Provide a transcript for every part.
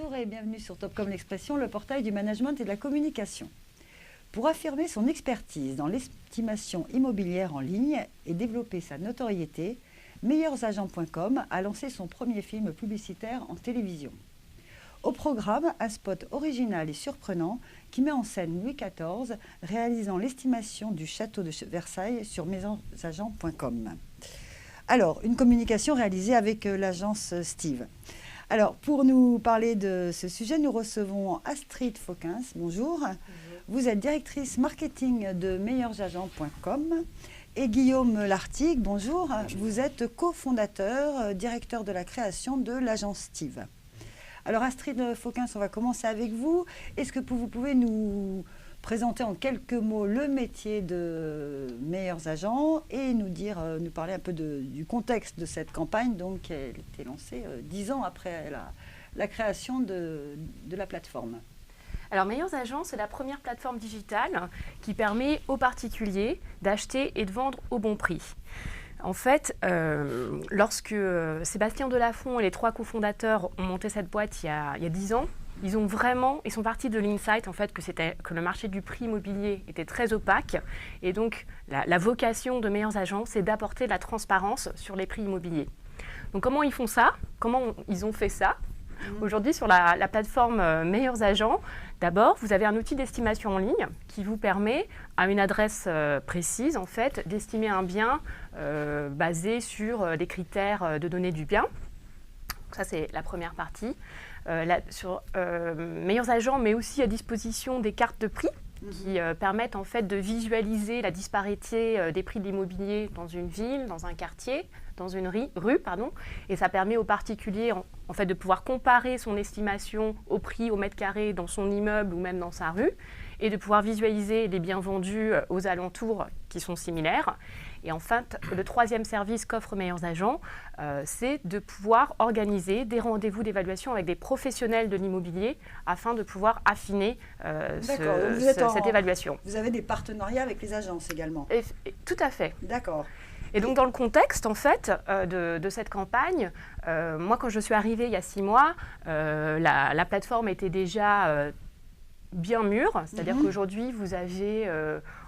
Bonjour et bienvenue sur Top comme l'Expression, le portail du management et de la communication. Pour affirmer son expertise dans l'estimation immobilière en ligne et développer sa notoriété, meilleursagents.com a lancé son premier film publicitaire en télévision. Au programme, un spot original et surprenant qui met en scène Louis XIV réalisant l'estimation du château de Versailles sur meilleursagents.com. Alors, une communication réalisée avec l'agence Steve. Alors, pour nous parler de ce sujet, nous recevons Astrid Fauquins. Bonjour. Bonjour. Vous êtes directrice marketing de meilleursagents.com et Guillaume Lartigue. Bonjour. Bonjour. Vous êtes cofondateur, directeur de la création de l'agence Steve. Alors, Astrid Fauquins, on va commencer avec vous. Est-ce que vous pouvez nous présenter en quelques mots le métier de Meilleurs Agents et nous parler un peu du contexte de cette campagne, donc qui a été lancée 10 ans après la création de la plateforme. Alors Meilleurs Agents, c'est la première plateforme digitale qui permet aux particuliers d'acheter et de vendre au bon prix. En fait, lorsque Sébastien Delafont et les 3 cofondateurs ont monté cette boîte il y a 10 ans, ils sont partis de l'insight en fait que le marché du prix immobilier était très opaque et donc la vocation de Meilleurs Agents, c'est d'apporter de la transparence sur les prix immobiliers. Donc comment ils font ça? Comment ils ont fait ça? Aujourd'hui, sur la plateforme Meilleurs Agents, d'abord, vous avez un outil d'estimation en ligne qui vous permet, à une adresse précise, en fait, d'estimer un bien basé sur les critères de données du bien. Donc ça, c'est la première partie. Sur Meilleurs Agents, mais aussi à disposition des cartes de prix qui permettent en fait de visualiser la disparité des prix de l'immobilier dans une ville, dans un quartier, dans une rue, et ça permet aux particuliers en fait de pouvoir comparer son estimation au prix au mètre carré dans son immeuble ou même dans sa rue et de pouvoir visualiser les biens vendus aux alentours qui sont similaires. Et en fait, le 3e service qu'offre Meilleurs Agents, c'est de pouvoir organiser des rendez-vous d'évaluation avec des professionnels de l'immobilier afin de pouvoir affiner cette évaluation. Vous avez des partenariats avec les agences également. Tout à fait. D'accord. Et donc, dans le contexte, en fait, de cette campagne, moi, quand je suis arrivée il y a 6 mois, la plateforme était déjà bien mûre. C'est-à-dire qu'aujourd'hui, vous avez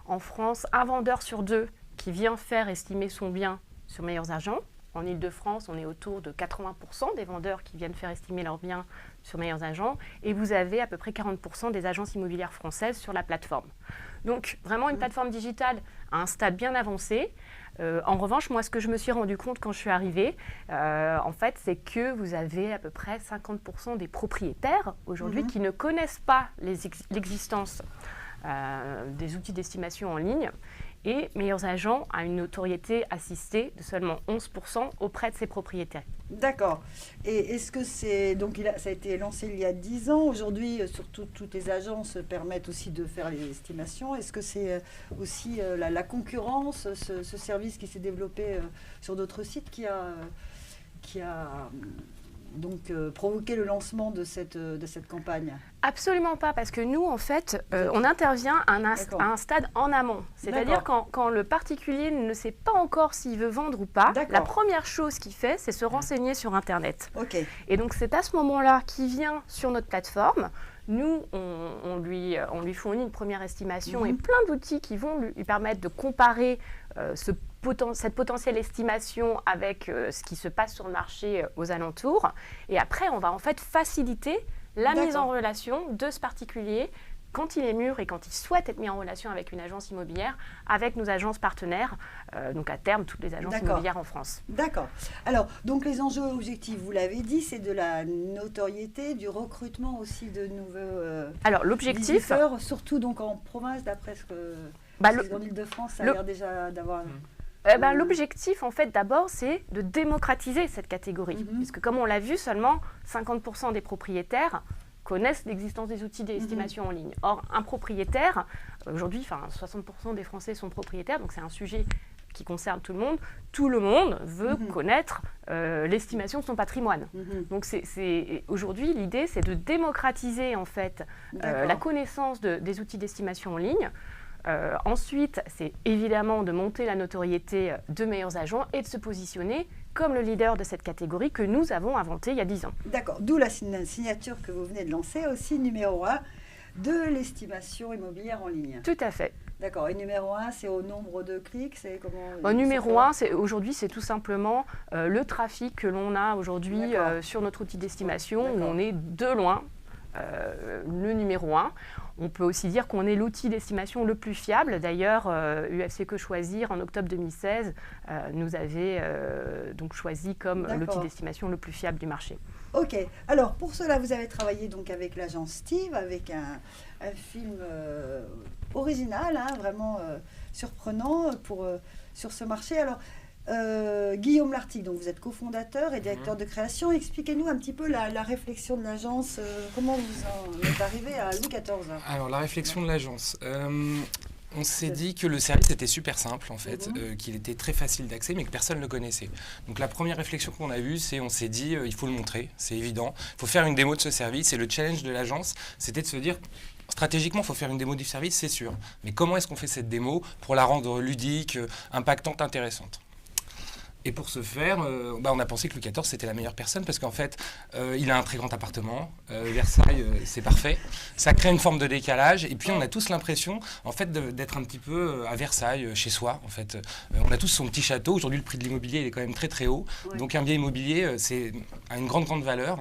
en France un vendeur sur 2 qui vient faire estimer son bien sur Meilleurs Agents. En Ile-de-France, on est autour de 80% des vendeurs qui viennent faire estimer leurs biens sur Meilleurs Agents. Et vous avez à peu près 40% des agences immobilières françaises sur la plateforme. Donc, vraiment une plateforme digitale à un stade bien avancé. En revanche, moi, ce que je me suis rendu compte quand je suis arrivée, en fait, c'est que vous avez à peu près 50% des propriétaires aujourd'hui qui ne connaissent pas l'existence des outils d'estimation en ligne. Et Meilleurs Agents a une notoriété assistée de seulement 11% auprès de ses propriétaires. D'accord. Et est-ce que c'est... Donc, ça a été lancé il y a 10 ans. Aujourd'hui, surtout, toutes les agences permettent aussi de faire les estimations. Est-ce que c'est aussi la concurrence, ce service qui s'est développé sur d'autres sites qui a donc provoqué le lancement de cette campagne? Absolument pas, parce que nous, en fait, on intervient à un stade en amont. C'est-à-dire quand le particulier ne sait pas encore s'il veut vendre ou pas, la première chose qu'il fait, c'est se renseigner sur Internet. Et donc, c'est à ce moment-là qu'il vient sur notre plateforme. Nous, on lui fournit une première estimation et plein d'outils qui vont lui permettre de comparer cette potentielle estimation avec ce qui se passe sur le marché aux alentours. Et après, on va en fait faciliter la mise en relation de ce particulier quand il est mûr et quand il souhaite être mis en relation avec une agence immobilière, avec nos agences partenaires, donc à terme, toutes les agences immobilières en France. D'accord. Alors, donc les enjeux objectifs, vous l'avez dit, c'est de la notoriété, du recrutement aussi de nouveaux visiteurs, surtout donc en province, d'après ce que... en Ile-de-France, ça a l'air déjà d'avoir... L'objectif, en fait, d'abord, c'est de démocratiser cette catégorie. Puisque, comme on l'a vu, seulement 50% des propriétaires connaissent l'existence des outils d'estimation en ligne. Or, un propriétaire, aujourd'hui, 60% des Français sont propriétaires, donc c'est un sujet qui concerne tout le monde. Tout le monde veut connaître l'estimation de son patrimoine. Donc, aujourd'hui, l'idée, c'est de démocratiser, en fait, la connaissance des outils d'estimation en ligne. Ensuite, c'est évidemment de monter la notoriété de Meilleurs Agents et de se positionner comme le leader de cette catégorie que nous avons inventé il y a 10 ans. D'accord, d'où la signature que vous venez de lancer, aussi numéro 1 de l'estimation immobilière en ligne. Tout à fait. D'accord, et numéro 1, c'est au nombre de clics, c'est comment numéro 1, aujourd'hui, c'est tout simplement le trafic que l'on a aujourd'hui sur notre outil d'estimation, où on est de loin le numéro 1. On peut aussi dire qu'on est l'outil d'estimation le plus fiable. D'ailleurs, UFC Que Choisir, en octobre 2016, nous avait donc choisi comme l'outil d'estimation le plus fiable du marché. Ok. Alors, pour cela, vous avez travaillé donc avec l'agence Steve, avec un film original, hein, vraiment surprenant sur ce marché. Alors, Guillaume Lartigue, donc vous êtes cofondateur et directeur de création. Expliquez-nous un petit peu la réflexion de l'agence. Comment vous en êtes arrivé à Louis XIV? Alors, la réflexion de l'agence. On s'est dit que le service était super simple en fait, qu'il était très facile d'accès mais que personne ne le connaissait. Donc la première réflexion qu'on a eue, c'est on s'est dit il faut le montrer, c'est évident. Il faut faire une démo de ce service et le challenge de l'agence, c'était de se dire stratégiquement, il faut faire une démo du service, c'est sûr. Mais comment est-ce qu'on fait cette démo pour la rendre ludique, impactante, intéressante ? Et pour ce faire, on a pensé que Louis XIV c'était la meilleure personne parce qu'en fait, il a un très grand appartement. Versailles, c'est parfait. Ça crée une forme de décalage. Et puis on a tous l'impression, en fait, d'être un petit peu à Versailles, chez soi. En fait, on a tous son petit château. Aujourd'hui, le prix de l'immobilier il est quand même très très haut. Ouais. Donc un bien immobilier, c'est a une grande valeur.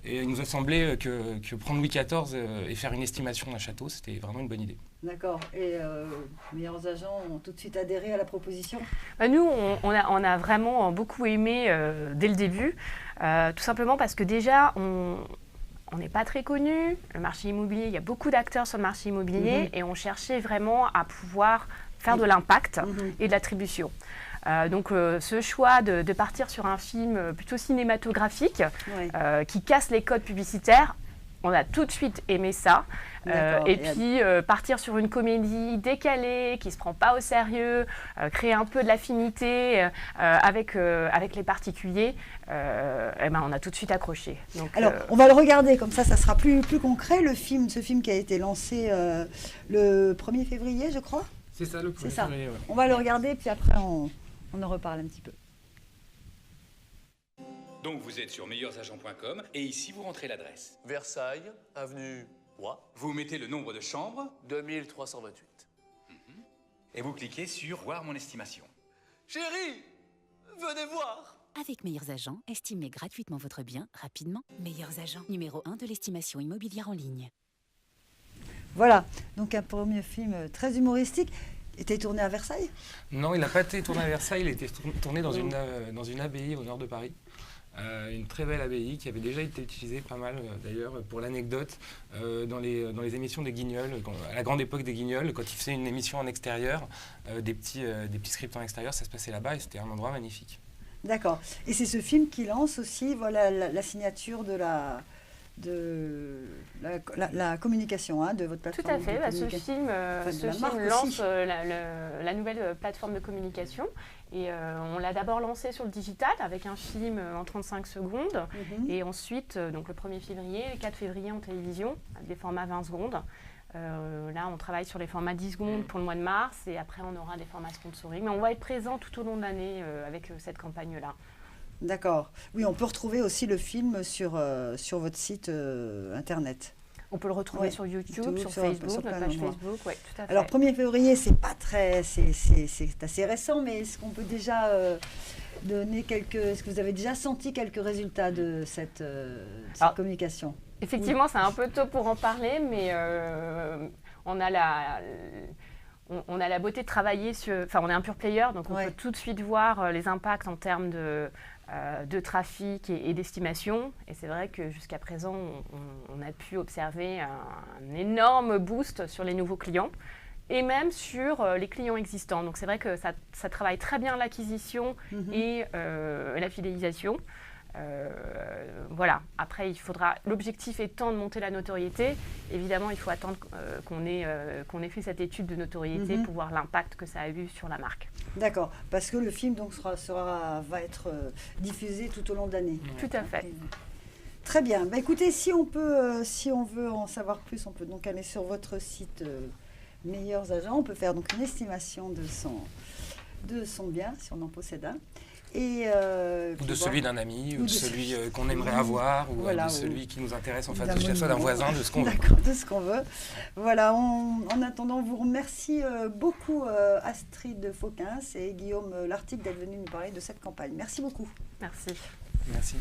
Et il nous a semblé que prendre Louis XIV et faire une estimation d'un château, c'était vraiment une bonne idée. D'accord. Et meilleurs agents ont tout de suite adhéré à la proposition? Nous, on a vraiment beaucoup aimé dès le début, tout simplement parce que déjà, on n'est pas très connu. Le marché immobilier, il y a beaucoup d'acteurs sur le marché immobilier et on cherchait vraiment à pouvoir faire de l'impact et de l'attribution. Donc ce choix de partir sur un film plutôt cinématographique qui casse les codes publicitaires, on a tout de suite aimé ça. Et puis partir sur une comédie décalée, qui ne se prend pas au sérieux, créer un peu de l'affinité avec les particuliers, on a tout de suite accroché. Donc, alors, on va le regarder, comme ça sera plus concret. Ce film qui a été lancé le 1er février, je crois. C'est ça, le 1er février. Ouais. On va le regarder, puis après on en reparle un petit peu. Donc vous êtes sur meilleursagents.com et ici vous rentrez l'adresse. Versailles, avenue Roi. Vous mettez le nombre de chambres. 2328. Et vous cliquez sur voir mon estimation. Chérie, venez voir. Avec Meilleurs Agents, estimez gratuitement votre bien rapidement. Meilleurs Agents, numéro 1 de l'estimation immobilière en ligne. Voilà, donc un premier film très humoristique. Était tourné à Versailles? Non, il n'a pas été tourné à Versailles, il a été tourné dans une abbaye au nord de Paris. Une très belle abbaye qui avait déjà été utilisée pas mal d'ailleurs pour l'anecdote dans les émissions des Guignols, à la grande époque des Guignols, quand ils faisaient une émission en extérieur, des petits scripts en extérieur, ça se passait là-bas et c'était un endroit magnifique. D'accord. Et c'est ce film qui lance aussi la signature de la communication de votre plateforme. Tout à fait. Ce film lance la nouvelle plateforme de communication. Et on l'a d'abord lancé sur le digital avec un film en 35 secondes. Et ensuite, donc le 1er février, le 4 février en télévision, avec des formats 20 secondes. Là, on travaille sur les formats 10 secondes pour le mois de mars. Et après, on aura des formats sponsoring. Mais on va être présent tout au long de l'année avec cette campagne-là. D'accord. Oui, on peut retrouver aussi le film sur votre site internet. On peut le retrouver sur YouTube, sur Facebook, notre page Facebook. Oui, tout à fait. Alors, 1er février, c'est assez récent, mais est-ce qu'on peut déjà donner est-ce que vous avez déjà senti quelques résultats de cette communication? Effectivement, c'est un peu tôt pour en parler, mais on a la beauté de travailler on est un pure player, donc on peut tout de suite voir les impacts en termes de trafic et d'estimation. Et c'est vrai que jusqu'à présent, on a pu observer un énorme boost sur les nouveaux clients et même sur les clients existants. Donc c'est vrai que ça travaille très bien l'acquisition et la fidélisation. Voilà. Après, l'objectif étant de monter la notoriété. Évidemment, il faut attendre qu'on ait fait cette étude de notoriété pour voir l'impact que ça a eu sur la marque. D'accord, parce que le film donc va être diffusé tout au long de l'année. Tout à fait. Très bien. Écoutez, si on veut en savoir plus, on peut donc aller sur votre site Meilleurs Agents. On peut faire donc une estimation de son bien, si on en possède un. Et, Ou de celui d'un ami, ou de celui qu'on aimerait Oui. avoir, ou Voilà, de celui qui nous intéresse, enfin, d'un que ce soit d'un monument. voisin, de ce qu'on veut. D'accord, de ce qu'on veut. Voilà, en attendant, on vous remercie beaucoup Astrid Fauquin et Guillaume Lartigue d'être venus nous parler de cette campagne. Merci beaucoup. Merci. Merci.